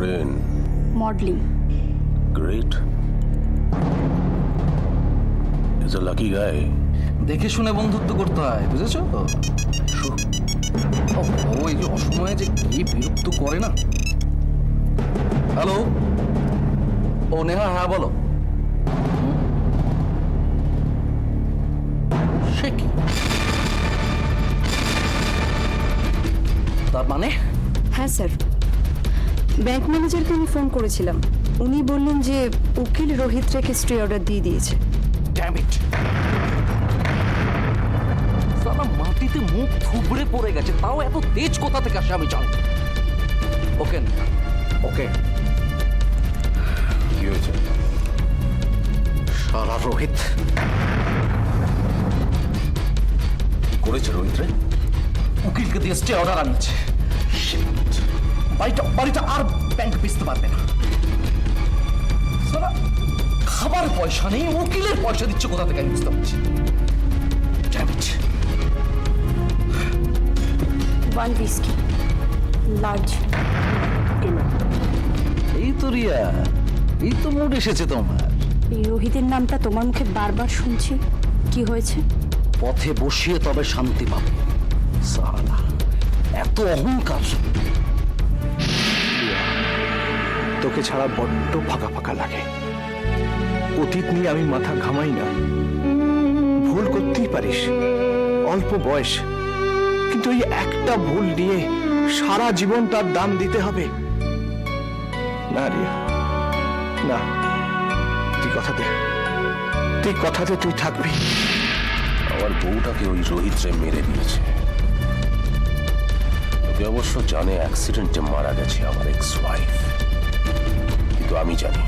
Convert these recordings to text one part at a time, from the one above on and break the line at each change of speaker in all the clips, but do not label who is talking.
করেন?
Modelling.
Great. Is a lucky guy.
দেখে শুনে বন্ধুত্ব করতে হয়, বুঝেছো? ও এই যে অসময়ে যে কি বিরক্ত করে না। হ্যালো, ও নেহা, হ্যাঁ বলো। সে কি? তার মানে?
হ্যাঁ স্যার, ব্যাংক ম্যানেজারকে আমি ফোন করেছিলাম। উনি বললেন যে উকিল রোহিত রেখে স্টে অর্ডার দিয়ে দিয়েছে।
Damn it! সালা মাটিতে মুখ থুবড়ে পড়ে গেছে, তাও এত তেজ কোথা থেকে আসে আমি জানি। ওকে ওকে,
কি হয়েছে?
সারা রোহিত
কি করেছে রোহিত রে?
উকিলকে দিয়ে স্টে অর্ডার আনিয়েছে। বাড়িটা আর ব্যাংক বেচতে পারবে না। সালা খাবার পয়সা নেই, উকিলের পয়সা দিচ্ছে কোথা থেকে আমি বুঝতে পারছি।
One whisky large.
এই তো রিয়া, এই তো মুড এসেছে তোমার।
এই রোহিতের নামটা তোমার মুখে বারবার শুনছি, কি হয়েছে?
পথে বসিয়ে তবে শান্তি পাবে। সালা এত অহংকার।
তোকে ছাড়া বড্ড ফাঁকা ফাঁকা লাগে। অতীত নিয়ে আমি মাথা ঘামাই না। ভুল করতেই পারিস, অল্প বয়স, কিন্তু এই একটা ভুল নিয়ে সারা জীবন তার দাম দিতে হবে না রিয়া, না। তুই কথাতে তুই থাকবি।
আমার বউটাকে ওই রোহিত রে মেরে দিয়েছে। ওকে অবশ্য জানে অ্যাক্সিডেন্টে মারা গেছে আমার এক্স ওয়াইফ, কিন্তু আমি জানি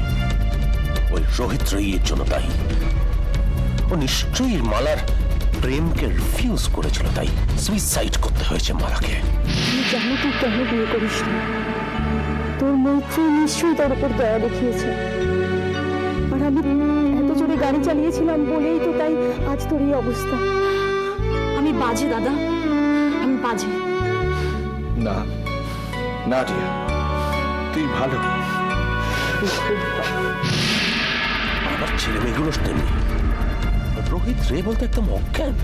ওই রোহিত রে এর জন্য দায়ী। ও নিশ্চয়ই মালার প্রেমকে রিফিউজ করেছিল, তাই সুইসাইড করতে হয়েছে মালাকে।
তুই জানো তুই কেন বিয়ে করিস না? তোর মৈত্রী নিশ্চয়ই তোর উপর দয়া দেখিয়েছে, আর আমি এত জোরে গাড়ি চালিয়েছিলাম বলেই তো তাই আজ তোর এই অবস্থা। আমি বাজে দাদা, আমি বাজে।
না না রিয়া, তুই ভালো।
আমার ছেলে মেয়েগুলো তেমনি। রোহিত রে বলতে একদম অজ্ঞান।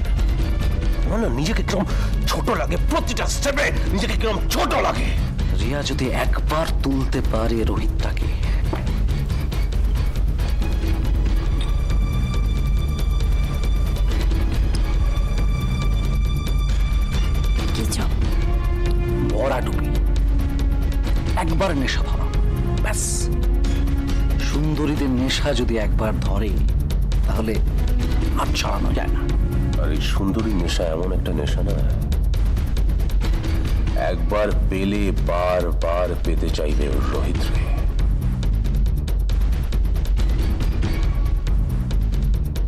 না, নিজেকে কিরম ছোট লাগে, প্রতিটা স্টেপে নিজেকে কিরম ছোট লাগে।
রিয়া যদি একবার তুলতে পারে রোহিতটাকে,
কি চাও?
বড়া ডুবি একবার নেশা ধরা, ব্যাস। সুন্দরীদের নেশা যদি একবার ধরে তাহলে আর ছাড়ানো যায় না।
আর এই সুন্দরী নেশা এমন একটা নেশা না, একবার পেলে বারবার পেতে চাইবে ওর রোহিত রে।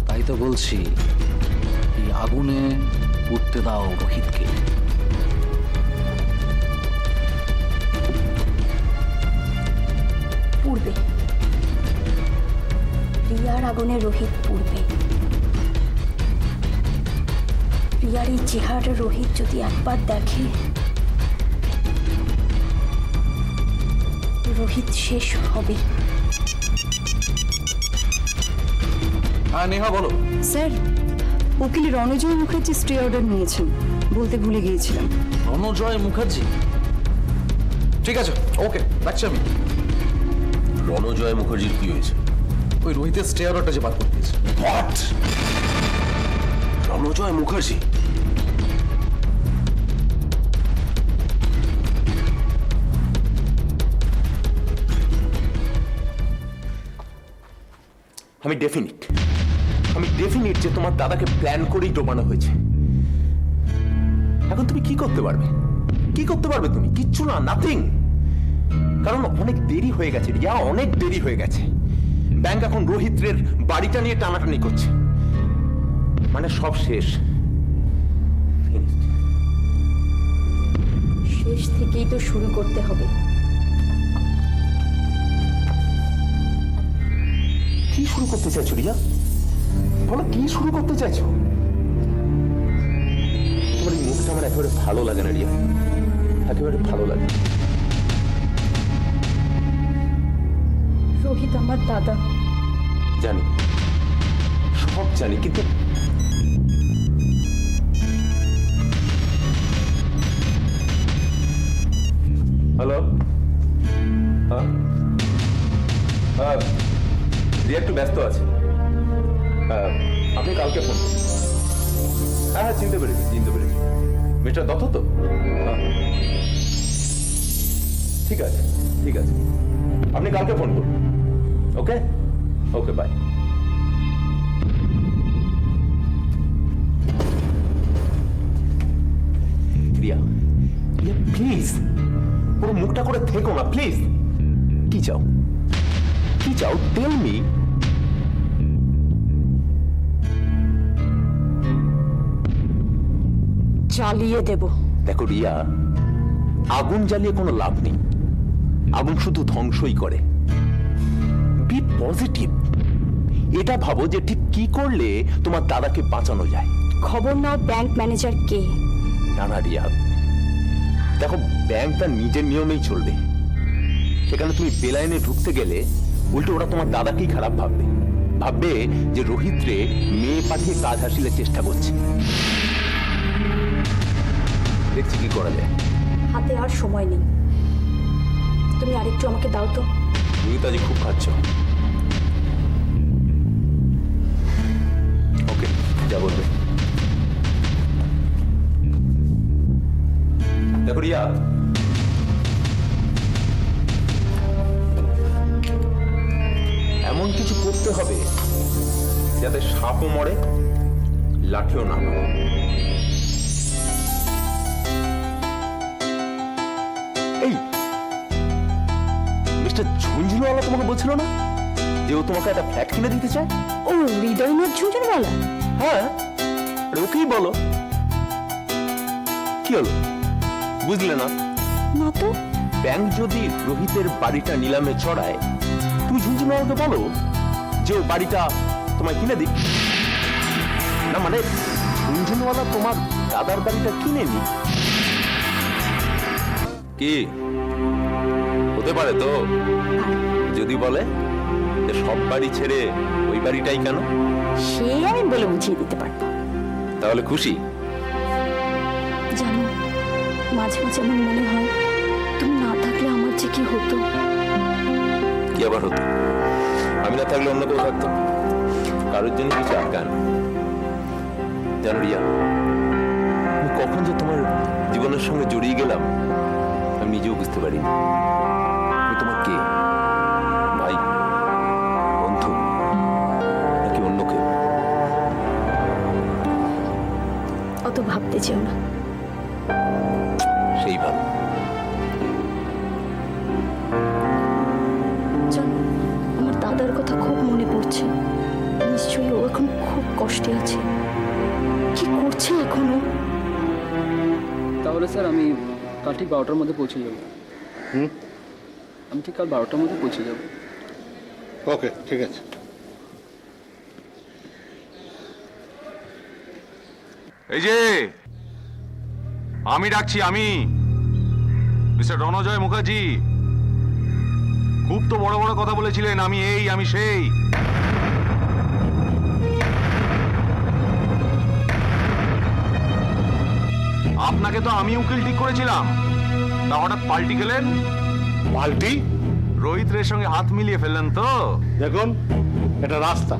তাই তো বলছি, এই আগুনে উঠতে দাও রোহিতকে।
পূর্বে রিয়ার আগুনে রোহিত পূর্বে। রিয়ার এই চেহারা রোহিত যদি একবার দেখে, রোহিত শেষ হবে।
হ্যাঁ নেহা বলো।
স্যার, উকিল রণজয় মুখার্জি স্টে অর্ডার নিয়েছেন, বলতে ভুলে গিয়েছিলাম।
রণজয় মুখার্জি? ঠিক আছে, ওকে, রাখছি আমি।
রণজয় মুখার্জির কি হয়েছে?
ওই রোহিতের স্টে অর্ডারটা যে বার করে দিয়েছে।
হোয়াট? রণজয় মুখার্জি?
আমি ডেফিনিট যে তোমার দাদাকে প্ল্যান করেই ডোবানো হয়েছে। এখন তুমি কি করতে পারবে? তুমি কিচ্ছু না, নাথিং। কারণ অনেক দেরি হয়ে গেছে রিয়া, অনেক দেরি হয়ে গেছে। ব্যাংক এখন রোহিতের বাড়িটা নিয়ে টানাটানি করছে, মানে সব শেষ।
শেষ থেকেই তো শুরু করতে হবে।
কি শুরু করতে চাইছো রিয়া? বলো, কি শুরু করতে চাইছো? তোমার এই মুখটা আমার একেবারে ভালো লাগে না রিয়া, একেবারে ভালো লাগে।
রোহিত আমার দাদা।
জানি, সব জানি, কিন্তু হ্যালো, হ্যাঁ হ্যাঁ, রিয়া একটু ব্যস্ত আছে। হ্যাঁ, আপনি কালকে ফোন করুন। হ্যাঁ হ্যাঁ, চিনতে পেরেছি। মিস্টার দত্ত তো? হ্যাঁ, ঠিক আছে, আপনি কালকে ফোন করুন। ওকে ওকে, বাই। রিয়া, প্লিজ পুরো মুখটা করে থেকো না, প্লিজ। কি চাও টেল মি।
জ্বালিয়ে দেব।
দেখো রিয়া, আগুন জ্বালিয়ে কোনো লাভ নেই, আগুন শুধু ধ্বংসই করে। বি পজিটিভ, এটা ভাবো যে ঠিক কি করলে তোমার দাদাকে বাঁচানো যায়।
খবর নাও ব্যাংক ম্যানেজার কে।
না রিয়া, দেখো ব্যাংক তার নিজের নিয়মেই চলবে। সেখানে তুমি বেলাইনে ঢুকতে গেলে উল্টো ওরা তোমার দাদাকেই খারাপ ভাববে যে রোহিত রে মেয়ে পাঠিয়ে কাজ হাসিলের চেষ্টা করছে। দেখছি কি করা যায়।
হাতে আর সময় নেই, তুমি আরেকটু আমাকে দাও তো।
তুমি তো আজ খুব খাচ্ছ। ওকে, যা বলবে। দেখো রিয়া, এমন কিছু করতে হবে যাতে সাপও মরে, লাঠিও না মরে। এই মিস্টার ঝুনঝুনওয়ালা তোমাকে বলছিল না যে ও তোমাকে একটা ফ্ল্যাট কিনে দিতে চায়?
ও হৃদয়নাথ ঝুনঝুনওয়ালা?
হ্যাঁ, আরে ওকেই বলো। কি হলো, বুঝলে না?
না তো।
ব্যাংক যদি রোহিতের বাড়িটা নিলামে চড়ায়, তুমি ঝুনঝুনওয়ালাকে বলো যে ও বাড়িটা তোমায় কিনে দিক। না মানে ঝুনঝুনওয়ালা তোমার দাদার বাড়িটা কিনে নি। কি হতে পারে তো? যদি বলে যে সব বাড়ি ছেড়ে ওই বাড়িটাই কেন,
সে আমি বলে বুঝিয়ে দিতে পারবো।
তাহলে খুশি?
জানো, মাঝে মাঝে আমার মনে হয় তুমি না থাকলে আমার যে কি হতো।
কি আবার হতো? আমি না থাকলে অন্য কেউ থাকতো, কারোর জন্য কিছু আটকান। জানো রিয়া, আমি কখন যে তোমার জীবনের সঙ্গে জড়িয়ে গেলাম আমি নিজেও বুঝতে পারিনি। আমি তোমার কে? ভাই, বন্ধু, নাকি অন্য কেউ?
অত ভাবতে চেও না।
সেই ভাব।
জানো, আমার দাদার কথা খুব মনে পড়ছে। নিশ্চয়ই ও এখন খুব কষ্টে আছে। কি করছে এখনো?
তাহলে স্যার আমি কাল ঠিক 12টার মধ্যে পৌঁছে যাব। আমি ঠিক কাল 12টার মধ্যে পৌঁছে যাব।
ওকে, ঠিক আছে।
এই যে আমি ডাকছি, আমি মিস্টার রণজয় মুখার্জি। খুব তো বড় বড় কথা বলেছিলেন, আমি এই আমি সেই। আপনাকে তো আমি উকিল ঠিক করেছিলাম, তা হঠাৎ পাল্টি গেলেন।
পাল্টি?
রোহিত রের সঙ্গে হাত মিলিয়ে ফেললেন তো?
দেখুন, এটা রাস্তা।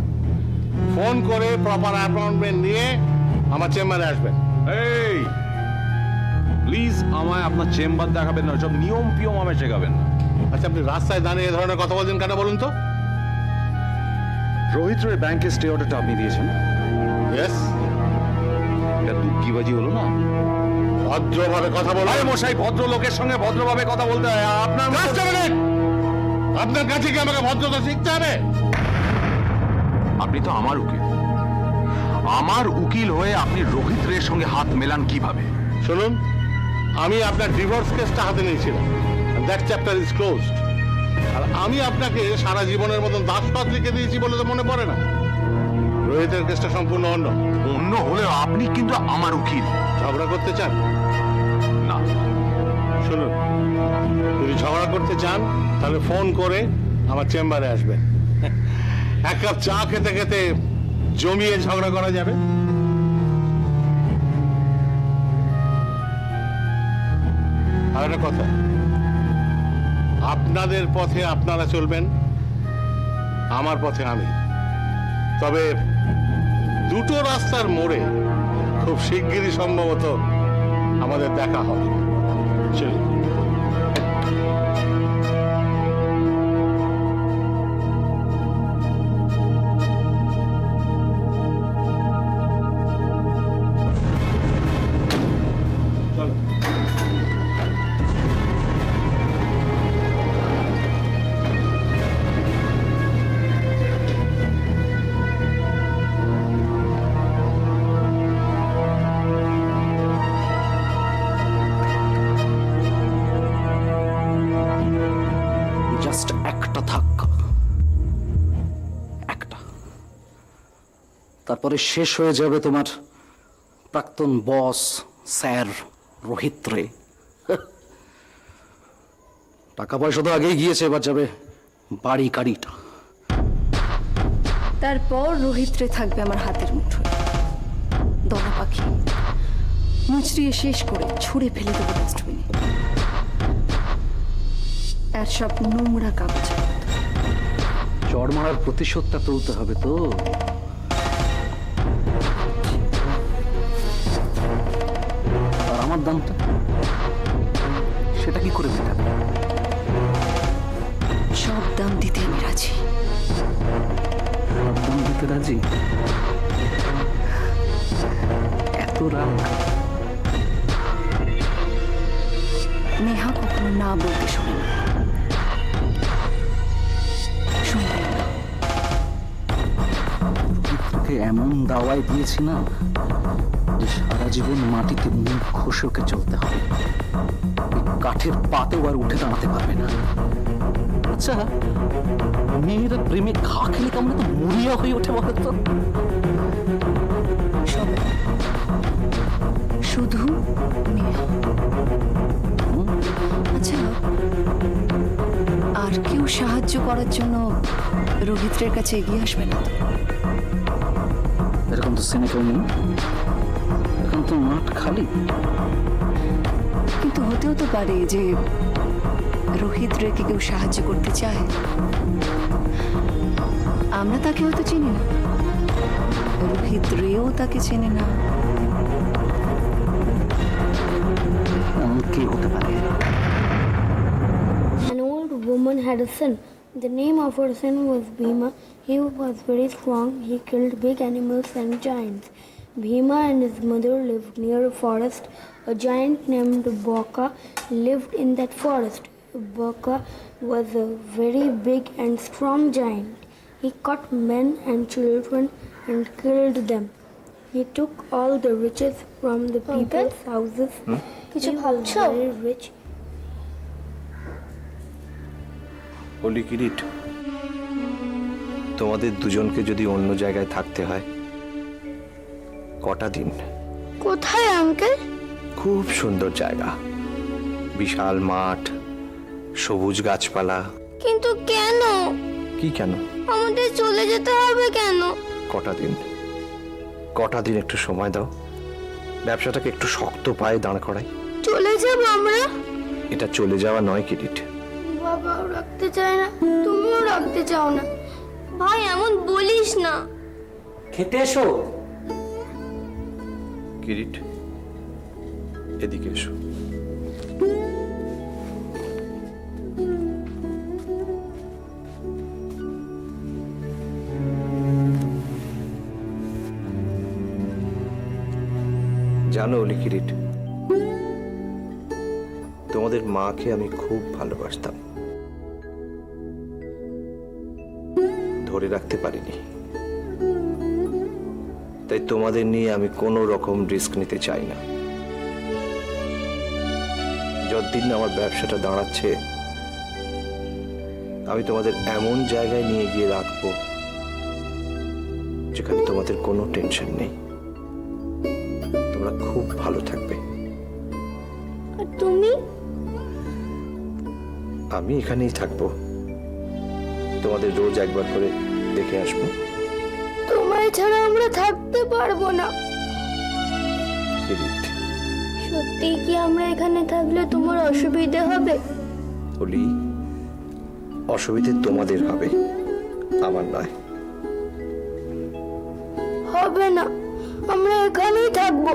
ফোন করে প্রপার অ্যাপয়েন্টমেন্ট নিয়ে আমার চেম্বারে আসবেন।
এই প্লিজ আমায় আপনার চেম্বার দেখাবেন না, সব নিয়ম পিয়ম আমায় শেখাবেন না।
আচ্ছা, আপনি রাস্তায় দাঁড়িয়ে এ ধরনের কথা বলছেন কেন বলুন তো?
রোহিত রের ব্যাংকের স্টে অর্ডারটা আপনি দিয়েছেন?
ইয়েস।
এটা দুঃগিবাজি হলো না?
ভদ্রভাবে কথা বলুন।
আরে মশাই, ভদ্র লোকের সঙ্গে ভদ্রভাবে কথা বলতে হয়। আপনার
Just a minute! আপনার কাছে কি আমাকে ভদ্রতা শিখতে হবে?
আপনি তো আমার উকিল, আমার উকিল হয়ে আপনি রোহিত রের সঙ্গে হাত মেলান কিভাবে?
শুনুন, আমি আপনার ডিভোর্স কেসটা হাতে নিয়েছিলাম। That chapter is closed. আর আমি আপনাকে সারা জীবনের মতন দাসপাত লিখে দিয়েছি বলে তো মনে পড়ে না। রোহিতের কেসটা সম্পূর্ণ অন্য।
অন্য হলেও আপনি কিন্তু আমার উকিল।
ঝগড়া করতে চান?
না।
শুনুন, যদি ঝগড়া করতে চান তাহলে ফোন করে আমার চেম্বারে আসবেন। এক কাপ চা খেতে খেতে জমিয়ে ঝগড়া করা যাবে। আর একটা কথা, আপনাদের পথে আপনারা চলবেন, আমার পথে আমি। তবে দুটো রাস্তার মোড়ে খুব শিগগিরই সম্ভবত আমাদের দেখা হবে। চলুন।
জাস্ট একটা ধাক্কা, একটা, তারপরে শেষ হয়ে যাবে তোমার প্রাক্তন বস স্যার রোহিত রে। টাকা পয়সা তো আগেই গিয়েছে, এবার যাবে বাড়ি গাড়িটা।
তারপর রোহিত রে থাকবে আমার হাতের মুঠোয়, দলা পাখি মুচড়িয়ে শেষ করে ছুঁড়ে ফেলে দেবো ডাস্টবিনে। আর সব নোংরা কাগজ
চড় মারার প্রতিশোধটা তুলতে হবে তো। আর আমার দামটা সেটা কি করে মেটাবে?
সব দাম দিতে আমি রাজি।
সব দাম দিতে রাজি? এত রাগ?
নেহা কখনো না বলতে শোনে না, শুনবে না।
রোহিতকে এমন দাওয়াই দিয়েছি না যে সারা জীবন মাটিতে মুখ ঘষে ওকে চলতে হবে। এই কাঠের পাতেও আর উঠে দাঁড়াতে পারবে না। আচ্ছা, মেয়েরা প্রেমে ঘা খেলে কেমন তো মরিয়া হয়ে ওঠে বলে তো?
সবাই, শুধু নেহা। আচ্ছা, আর কেউ সাহায্য করার জন্য রোহিতের কাছে এগিয়ে আসবে না তো?
এরকম তো সিনে কেউ নেই, এখন তো মাঠ খালি।
কিন্তু হতেও তো পারে যে রোহিত রেকে কেউ সাহায্য করতে চায়। আমরা তাকে হয়তো চিনি না, রোহিত রেও তাকে চেনে না।
এমন কে হতে পারে?
An old woman had a son. The name of her son was Bhima. He was very strong. He killed big animals and giants. Bhima and his mother lived near a forest. A giant named Boka lived in that forest. Boka was a very big and strong giant. He caught men and children and killed them. He took all the riches from the people's houses. He was very rich.
বলি কিরিট, তোমাদের দুজনকে যদি অন্য জায়গায় থাকতে হয়, কটা দিন?
কোথায় আঙ্কেল?
খুব সুন্দর জায়গা, বিশাল মাঠ, সবুজ গাছপালা।
কিন্তু কেন?
কি কেন?
আমাদের চলে যেতে হবে কেন?
কটা দিন, কটা দিন একটু সময় দাও, ব্যবসাটাকে একটু শক্ত পায়ে দাঁড় করাই।
চলে যাব আমরা?
এটা চলে যাওয়া নয় কিরিট।
বাবাও রাখতে চায় না, তুমিও রাখতে চাও না। ভাই এমন বলিস না।
খেতে এসো।
কিরিট, এদিকে এসো। জানো অলি কিরিট, তোমাদের মাকে আমি খুব ভালোবাসতাম, ধরে রাখতে পারিনি। তাই তোমাদের নিয়ে আমি কোনো রকম রিস্ক নিতে চাই না। যতদিন না আমার ব্যবসাটা দাঁড়াচ্ছে, আমি তোমাদের এমন জায়গায় নিয়ে গিয়ে রাখবো যেখানে তোমাদের কোনো টেনশন নেই, তোমরা খুব ভালো থাকবে।
আর তুমি?
আমি এখানেই থাকবো, তোমাদের রোজ একবার করে দেখে আসবো।
তোমায় ছাড়া আমরা থাকতে পারবো না।
কিরিট,
সত্যি কি আমরা এখানে থাকলে তোমার অসুবিধে হবে?
বলি অসুবিধে তোমাদের হবে, আমার নয়।
হবে না, আমরা এখানেই থাকবো।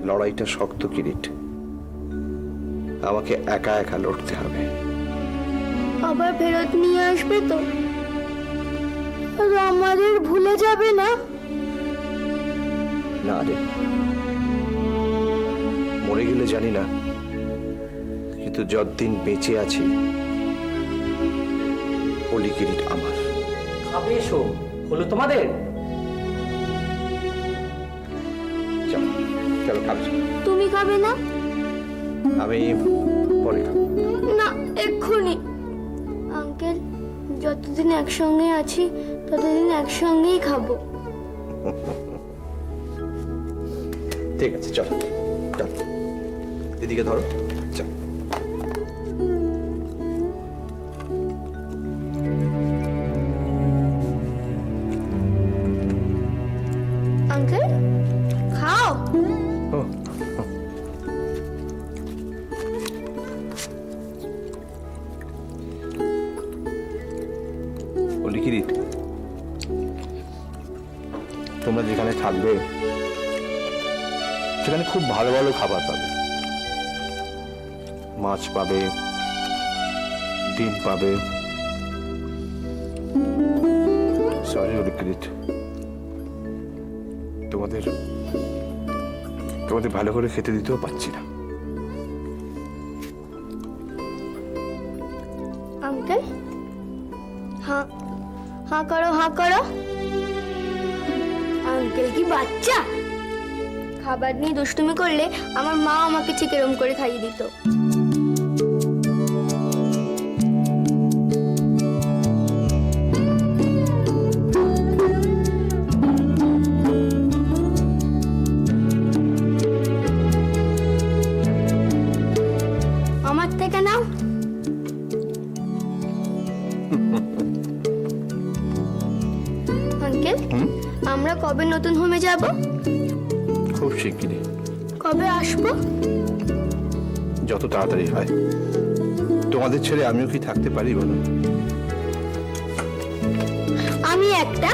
লড়াইটা শক্ত কিরিট, আমাকে একা একা লড়তে হবে।
আবার ফেরত নিয়ে আসবে তো? আর আমাদের ভুলে যাবে না?
না রে, মরে গেলে জানি না, কিন্তু যতদিন বেঁচে আছি অলি কিরিট আমার।
খাবে এসো, হলো তোমাদের?
চলো চলো খাবে।
তুমি খাবে না?
আমি পরে খাবো।
না, এক্ষুনি। আঙ্কেল, যতদিন একসঙ্গে আছি ততদিন একসঙ্গেই খাবো।
ঠিক আছে, চলো চলো, এদিকে ধরো, চল।
আঙ্কেল, খাও।
ও, অলি কিরিট, তোমরা যেখানে থাকবে সেখানে খুব ভালো ভালো খাবার পাবে। মাছ পাবে, ডিম পাবে। সরি অলি কিরিট, তোমাদের ভালো করে খেতে দিতেও পারছি না।
আঙ্কেল, হ্যাঁ হ্যাঁ করো, হ্যাঁ করো। আঙ্কেল কি বাচ্চা? খাবার নিয়ে দুষ্টুমি করলে আমার মা আমাকে ঠিক এরম করে খাইয়ে দিত। আমার থেকে নাও। আঙ্কেল, আমরা কবে নতুন হোমে যাব?
খুব শিগগিরই,
কবে আসবো?
যত তাড়াতাড়ি হয়। তোমাদের ছেড়ে আমিও কি থাকতে পারি বলো?
আমি একটা